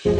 जय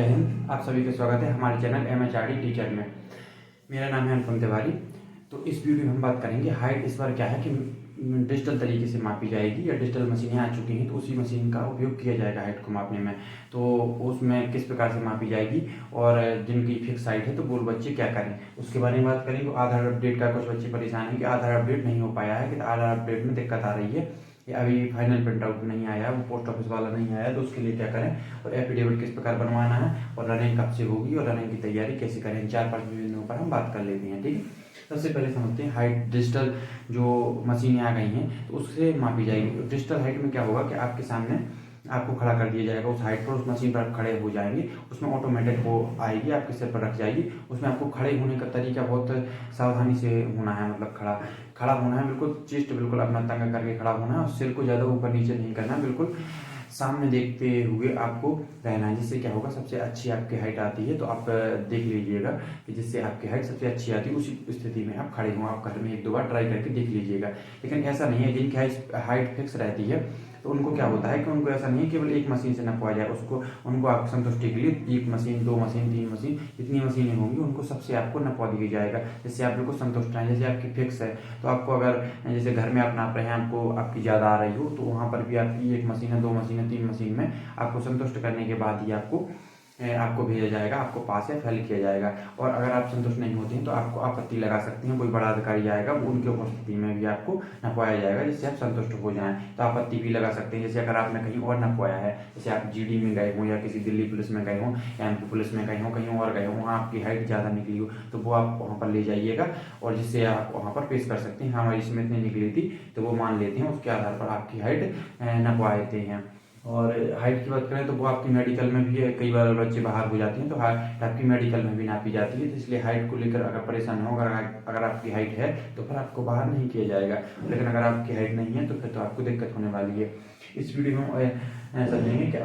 हिंद। आप सभी का स्वागत है हमारे चैनल MHRD टीचर में। मेरा नाम है अनुपम तिवारी। तो इस वीडियो में हम बात करेंगे हाइट इस बार क्या है कि डिजिटल तरीके से मापी जाएगी या डिजिटल मशीनें आ चुकी हैं, तो उसी मशीन का उपयोग किया जाएगा हाइट को मापने में। तो उसमें किस प्रकार से मापी जाएगी और जिनकी फिक्स हाइट है तो वो बच्चे क्या करें उसके बारे में बात करेंगे। तो आधार अपडेट का कुछ बच्चे परेशान हैं कि आधार अपडेट नहीं हो पाया है, कि आधार अपडेट में दिक्कत आ रही है, अभी फाइनल प्रिंट आउट नहीं आया, वो पोस्ट ऑफिस वाला नहीं आया, तो उसके लिए क्या करें और एफिडेविट किस प्रकार बनवाना है और रनिंग कब से होगी और रनिंग की तैयारी कैसे करें, 4-5 बिंदुओं पर हम बात कर लेते हैं। ठीक है, सबसे पहले समझते हैं हाइट। डिजिटल जो मशीनें आ गई हैं तो उससे मापी जाएगी। डिजिटल हाइट में क्या होगा कि आपके सामने आपको खड़ा कर दिया जाएगा, उस हाइट पर उस मशीन पर आप खड़े हो जाएंगे, उसमें ऑटोमेटिक वो आएगी, आपके सिर पर रख जाएगी। उसमें आपको खड़े होने का तरीका बहुत सावधानी से होना है, मतलब खड़ा होना है, बिल्कुल चेस्ट बिल्कुल अपना तंग करके खड़ा होना है और सिर को ज़्यादा ऊपर नीचे नहीं करना, बिल्कुल सामने देखते हुए आपको रहना है। जिससे क्या होगा, सबसे अच्छी आपकी हाइट आती है तो आप देख लीजिएगा कि जिससे आपकी हाइट सबसे अच्छी आती है उसी स्थिति में आप खड़े हों। आप घर में 1-2 बार ट्राई करके देख लीजिएगा। लेकिन ऐसा नहीं है, जिनकी हाइट फिक्स रहती है तो उनको क्या होता है कि उनको ऐसा नहीं है केवल एक मशीन से नपवाया जाए, उनको आप संतुष्टि के लिए 1 मशीन, 2 मशीन, 3 मशीन, जितनी मशीनें होंगी उनको सबसे आपको नपवा दिया जाएगा, जिससे आप बिल्कुल संतुष्ट रहें। जैसे आपकी फिक्स है तो आपको अगर जैसे घर में आप नाप रहे हैं, आपको आपकी ज़्यादा आ रही हो तो वहाँ पर भी आपकी 1 मशीन है, 2 मशीन है, 3 मशीन में आपको संतुष्ट करने के बाद ही आपको भेजा जाएगा, आपको पास या फेल किया जाएगा। और अगर आप संतुष्ट नहीं होते हैं तो आपको आपत्ति लगा सकते हैं, कोई बड़ा अधिकारी आएगा, वो उनकी उपस्थिति में भी आपको नपवाया जाएगा, जिससे आप संतुष्ट हो जाएं। तो आपत्ति भी लगा सकते हैं, जैसे अगर आपने कहीं और नपवाया है, जैसे आप GD में गए हों या किसी दिल्ली पुलिस में गए हों या MP पुलिस में गए हों, कहीं और गए हों, वहाँ आपकी हाइट ज़्यादा निकली हो तो वो आप वहाँ पर ले जाइएगा और जिससे आप वहाँ पर पेश कर सकते हैं, हाँ हमारी इसमें इतनी निकली थी, तो वो मान लेते हैं, उसके आधार पर आपकी हाइट नपवा देते हैं। और हाइट की बात करें तो वो आपकी मेडिकल में भी है, कई बार बच्चे बाहर हो जाते हैं तो हाइट आपकी मेडिकल में भी नापी जाती है। तो इसलिए हाइट को लेकर अगर परेशान हो, अगर आपकी हाइट है तो फिर आपको बाहर नहीं किया जाएगा, लेकिन अगर आपकी हाइट नहीं है तो फिर तो आपको दिक्कत होने वाली है। इस वीडियो में समझेंगे कि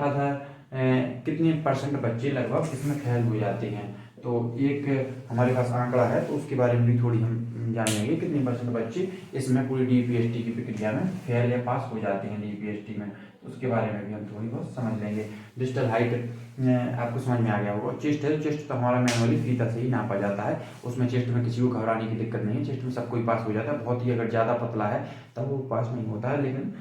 कितने % बच्चे लगभग इसमें फेल हो जाते हैं। तो एक हमारे पास आंकड़ा है तो उसके बारे में भी थोड़ी हम जानेंगे, कितने % बच्चे इसमें पूरी DPST की प्रक्रिया में फेल या पास हो जाते हैं DPST में, तो उसके बारे में भी हम थोड़ी बहुत समझ लेंगे। डिजिटल हाइट आपको समझ में आ गया होगा। चेस्ट है, चेस्ट तो हमारा मैनुअली फीता से ही नापा जाता है, उसमें चेस्ट में किसी को घबराने की दिक्कत नहीं है, चेस्ट में सब कोई पास हो जाता है। बहुत ही अगर ज़्यादा पतला है तब वो पास नहीं होता है, लेकिन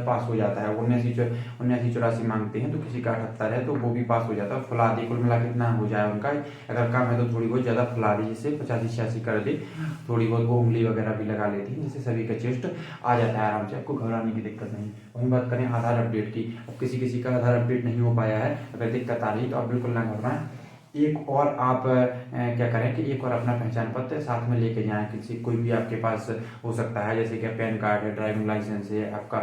पास हो जाता है। 79-84 मांगते हैं तो किसी का 78 है तो वो भी पास हो जाता है। फुला दे, कुल मिला कितना हो जाए उनका, अगर कम है तो थोड़ी बहुत ज़्यादा फुला दे, जिससे 85-86 कर दे, थोड़ी बहुत वो उंगली वगैरह भी लगा लेती है, जिससे सभी का चेस्ट आ जाता है आराम से, आपको घबराने की दिक्कत नहीं। वहीं बात करें आधार अपडेट की, अब किसी का आधार अपडेट नहीं हो पाया है, अगर दिक्कत आ रही है तो आप बिल्कुल ना घबराएं। एक और आप क्या करें कि एक और अपना पहचान पत्र साथ में लेके जाएं, कोई भी आपके पास हो सकता है, जैसे कि पैन कार्ड है, ड्राइविंग लाइसेंस है, आपका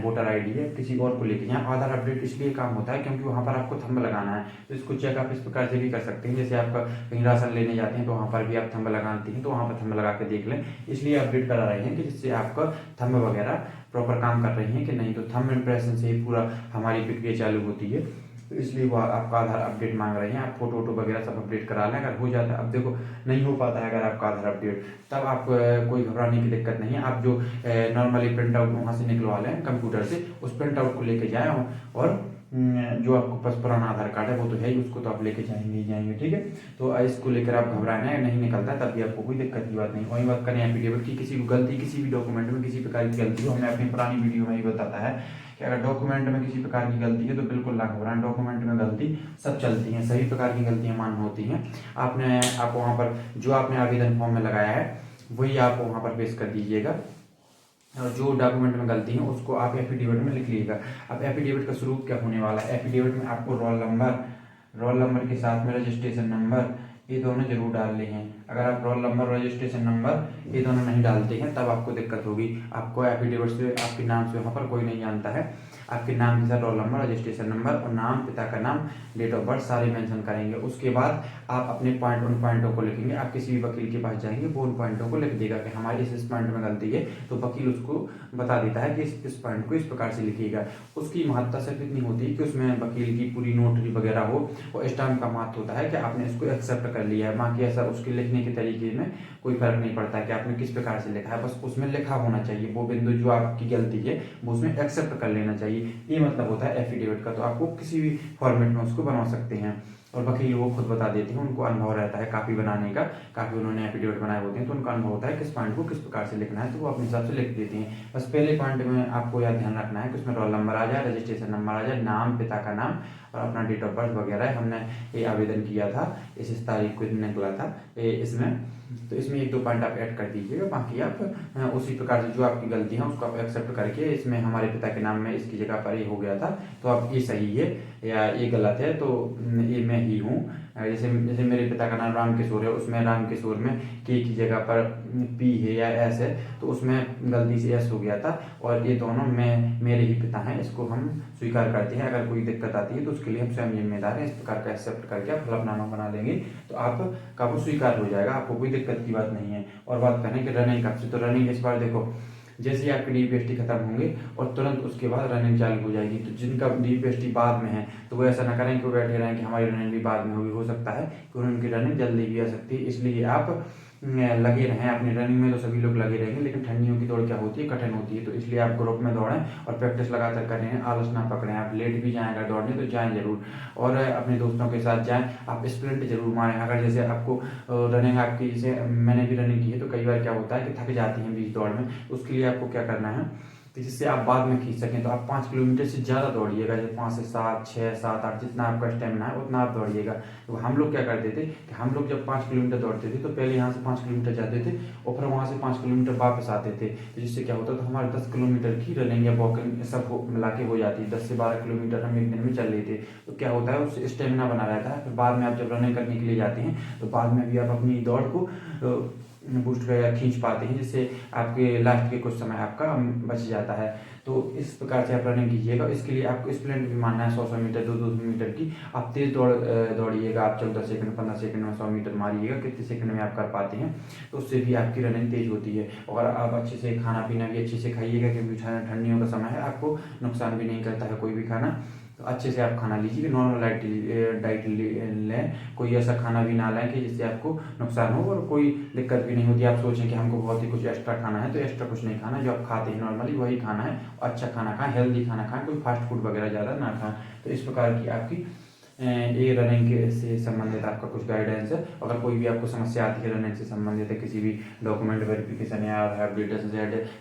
वोटर ID है, किसी और को लेके जाएं। आधार अपडेट इसलिए काम होता है क्योंकि वहाँ पर आपको थंब लगाना है, तो इसको चेक आप इस प्रकार से भी कर सकते हैं। जैसे आप कहीं राशन लेने जाते हैं तो वहाँ पर भी आप थंब लगाते हैं, तो वहाँ पर थंब लगा के देख लें, इसलिए अपडेट करा रहे हैं कि जिससे आपका थंब वगैरह प्रॉपर काम कर रही हैं कि नहीं। तो थंब इम्प्रेशन से ही पूरा हमारी प्रक्रिया चालू होती है, तो इसलिए वो आपका आधार अपडेट मांग रहे हैं। आप फोटो वगैरह सब अपडेट करा लें, अगर हो जाता है। अब देखो नहीं हो पाता है अगर आपका आधार अपडेट, तब आप कोई घबराने की दिक्कत नहीं है। आप जो नॉर्मली प्रिंट आउट वहाँ से निकलवा लें कंप्यूटर से, उस प्रिंट आउट को लेके जाएँ और जो आपको पास पुराना आधार कार्ड है वो तो है ही, उसको तो आप लेके जाएंगे ही जाएंगे। ठीक है, तो इसको लेकर आप घबराना नहीं निकलता है तब भी आपको कोई दिक्कत की बात नहीं। वहीं बात करें एफिडेविट की, किसी को गलती, किसी भी डॉक्यूमेंट में किसी प्रकार की गलती हो, हमने अपनी पुरानी वीडियो में ही बताता है कि अगर डॉक्यूमेंट में किसी प्रकार की गलती है तो बिल्कुल ना घबराएं। डॉक्यूमेंट में गलती सब चलती हैं, सभी प्रकार की गलतियां मान्य होती हैं। आप वहाँ पर जो आपने आवेदन फॉर्म में लगाया है वही आप वहाँ पर पेश कर दीजिएगा, और जो डॉक्यूमेंट में गलती है उसको आप एफिडेविट में लिख लीजिएगा। अब एफिडेविट का स्वरूप क्या होने वाला है, एफिडेविट में आपको रोल नंबर के साथ में रजिस्ट्रेशन नंबर ये दोनों जरूर डालने हैं। अगर आप रोल नंबर, रजिस्ट्रेशन नंबर ये दोनों नहीं डालते हैं तब आपको दिक्कत होगी। आपको एफिडेविट से आपके नाम से वहाँ पर कोई नहीं जानता है। आपके नाम के साथ रोल नंबर, रजिस्ट्रेशन नंबर और नाम, पिता का नाम, डेट ऑफ बर्थ सारे मेंशन करेंगे। उसके बाद आप अपने पॉइंट, उन पॉइंटों को लिखेंगे। आप किसी भी वकील के पास जाएंगे, वो उन पॉइंटों को लिख देगा कि हमारी इस पॉइंट में गलती है, तो वकील उसको बता देता है कि इस पॉइंट को इस प्रकार से लिखिएगा। उसकी महत्ता सिर्फ इतनी होती है कि उसमें वकील की पूरी नोटरी वगैरह हो, और स्टाम्प का महत्व होता है कि आपने इसको एक्सेप्ट कर लिया है। बाकी ऐसा उसके लिखने के तरीके में कोई फर्क नहीं पड़ता कि आपने किस प्रकार से लिखा है, बस उसमें लिखा होना चाहिए। वो बिंदु जो आपकी गलती है वो उसमें एक्सेप्ट कर लेना चाहिए। ये मतलब होता है एफिडेविट का। तो आपको किसी भी फॉर्मेट में उसको बनवा सकते हैं, और वकील वो खुद बता देते हैं। उनको अनुभव रहता है कापी बनाने का, काफी उन्होंने एफिडेविट बनाए होते हैं, तो उनका अनुभव होता है किस पॉइंट को किस प्रकार से लिखना है, तो वो अपने हिसाब से लिख देते हैं। बस पहले पॉइंट में आपको यह ध्यान रखना है कि उसमें रोल नंबर आ जाए, रजिस्ट्रेशन नंबर आ जाए, नाम, पिता का नाम और अपना डेट ऑफ बर्थ वगैरह। हमने ये आवेदन किया था, इस तारीख को निकला था इसमें, तो इसमें एक दो पॉइंट आप ऐड कर दीजिएगा। बाकी आप उसी प्रकार से जो आपकी गलती है उसको आप एक्सेप्ट करके, इसमें हमारे पिता के नाम में इसकी जगह पर ये हो गया था तो अब ये सही है या ये गलत है, तो ये मैं ही हूँ। जैसे जैसे मेरे पिता का नाम रामकिशोर है, उसमें रामकिशोर में के की जगह पर पी है या एस है, तो उसमें गलती से एस हो गया था। और ये दोनों मैं मेरे ही पिता हैं, इसको हम स्वीकार करते हैं। अगर कोई दिक्कत आती है तो उसके लिए हम स्वयं जिम्मेदार हैं। इस प्रकार का एक्सेप्ट करके आप हलफनामा बना लेंगे तो आपका वो स्वीकार हो जाएगा, आपको कोई दिक्कत की बात नहीं है। और बात करें कि रनिंग कब से, तो रनिंग इस बार देखो, जैसे ही आपके डीपीएसटी खत्म होंगे और तुरंत उसके बाद रनिंग चालू हो जाएगी। तो जिनका डीपीएसटी बाद में है तो वो ऐसा ना करें कि वो बैठे रहें कि हमारी रनिंग भी बाद में होगी। हो सकता है कि उनकी रनिंग जल्दी भी आ सकती है, इसलिए आप लगे रहें अपनी रनिंग में। तो सभी लोग लगे रहेंगे, लेकिन ठंडियों की दौड़ क्या होती है, कठिन होती है, तो इसलिए आप ग्रुप में दौड़ें और प्रैक्टिस लगातार करें, आलस ना पकड़ें। आप लेट भी जाएं अगर दौड़ने तो जाएं जरूर, और अपने दोस्तों के साथ जाएं। आप स्प्रिंट जरूर मारें। अगर जैसे आपको रनिंग आपकी, जैसे मैंने भी रनिंग की है, तो कई बार क्या होता है कि थक जाती हैं बीच दौड़ में, उसके लिए आपको क्या करना है कि जिससे आप बाद में खींच सकें, तो आप 5 किलोमीटर से ज़्यादा दौड़िएगा। जैसे 5 से 7, 6, 7, 8 जितना आपका स्टेमिना है उतना आप दौड़िएगा। तो हम लोग क्या करते थे कि हम लोग जब 5 किलोमीटर दौड़ते थे तो पहले यहाँ से 5 किलोमीटर जाते थे और फिर वहाँ से 5 किलोमीटर वापस आते थे। तो जिससे क्या होता था, हमारे 10 किलोमीटर की रनिंग या वॉकिंग सब मिला के हो जाती है। 10 से 12 किलोमीटर हम एक दिन में चल लेते। तो क्या होता है, उससे स्टेमिना बना रहता है। फिर बाद में आप जब रनिंग करने के लिए जाते हैं तो बाद में भी आप अपनी दौड़ को बूस्ट या खींच पाते हैं, जिससे आपके लास्ट के कुछ समय आपका बच जाता है। तो इस प्रकार से आप रनिंग कीजिएगा। इसके लिए आपको स्प्रिंट भी मानना है 100 मीटर, 200 मीटर की। आप तेज दौड़िएगा। आप 14 सेकंड, 15 सेकंड में 100 मीटर मारिएगा, कितने सेकंड में आप कर पाते हैं, तो उससे भी आपकी रनिंग तेज होती है। और आप अच्छे से खाना पीना भी अच्छे से खाइएगा, क्योंकि ठंडियों का समय है, आपको नुकसान भी नहीं करता है कोई भी खाना। तो अच्छे से आप खाना लीजिए, नॉर्मल डाइट लें। कोई ऐसा खाना भी ना लें कि जिससे आपको नुकसान हो और कोई दिक्कत भी नहीं होती। आप सोचें कि हमको बहुत ही कुछ एक्स्ट्रा खाना है, तो एक्स्ट्रा कुछ नहीं खाना, जो आप खाते हैं नॉर्मली वही खाना है। अच्छा खाना खाएं, हेल्दी खाना खाएं, कोई फास्ट फूड वगैरह ज़्यादा ना खाएं। तो इस प्रकार की आपकी ये रनिंग के से संबंधित आपका कुछ गाइडेंस है। अगर कोई भी आपको समस्या आती है रनिंग से संबंधित है, किसी भी डॉक्यूमेंट वेरिफिकेशन या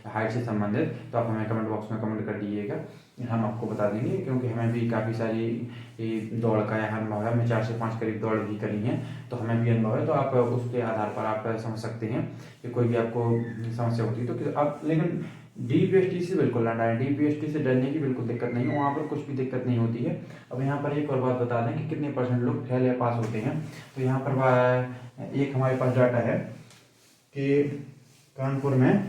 हाइट से संबंधित, तो आप हमें कमेंट बॉक्स में कमेंट कर दीजिएगा, हम आपको बता देंगे। क्योंकि हमें भी काफ़ी सारी दौड़ का यहाँ अनुभव है, हमने 4 से 5 करीब दौड़ भी करी है, तो हमें भी अनुभव है। तो आप उसके आधार पर आप समझ सकते हैं कि कोई भी आपको समस्या होती है तो आप, लेकिन डीपीएसटी से बिल्कुल ना डरें। डीपीएसटी से डरने की बिल्कुल दिक्कत नहीं है, वहाँ पर कुछ भी दिक्कत नहीं होती है। अब यहाँ पर एक और बात बता दें कि कितने % लोग फेल या पास होते हैं। तो यहाँ पर एक हमारे पास डाटा है कि कानपुर में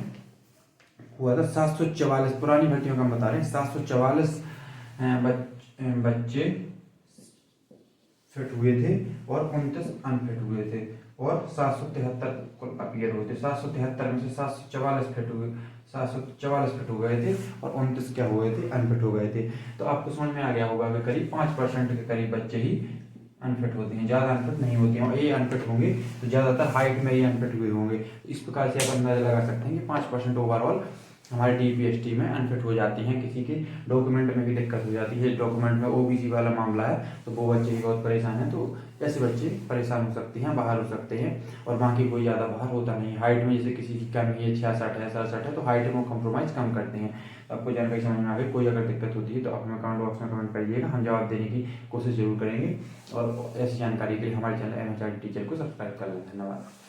हुआ था 744, पुरानी भर्तियों का हम बता रहे हैं, 744 बच्चे फिट हुए थे और 29 अनफिट हुए थे, और 773 कुल अपीयर हुए थे। 773 में से 744 फिट हुए, 744 फिट हो गए थे और 29 क्या हुए थे, अनफिट हो गए थे। तो आपको समझ में आ गया होगा कि करीब 5% के करीब बच्चे ही अनफिट होते हैं, ज़्यादा अनफिट नहीं होते हैं। और ये अनफिट होंगे तो ज़्यादातर हाइट में ये अनफिट हुए होंगे। इस प्रकार से आप अंदाजा लगा सकते हैं कि 5% ओवरऑल हमारे डीपीएसटी में अनफिट हो जाती हैं। किसी के डॉक्यूमेंट में भी दिक्कत हो जाती है, डॉक्यूमेंट में ओबीसी वाला मामला है, तो वो बच्चे भी बहुत परेशान हैं। तो ऐसे बच्चे परेशान हो सकते हैं, बाहर हो सकते हैं, और बाकी कोई ज़्यादा बाहर होता नहीं है। हाइट में जैसे किसी की कमी है, 66 है, 67 है, तो हाइट में कॉम्प्रोमाइज़ कम करते हैं। तो आपको जानकारी समझ में आ गई। कोई अगर दिक्कत होती है तो आप हमें कमेंट बॉक्स में कमेंट करिएगा, हम जवाब देने की कोशिश जरूर करेंगे। और ऐसी जानकारी के लिए हमारे चैनल MHRD टीचर को सब्सक्राइब कर लें। धन्यवाद।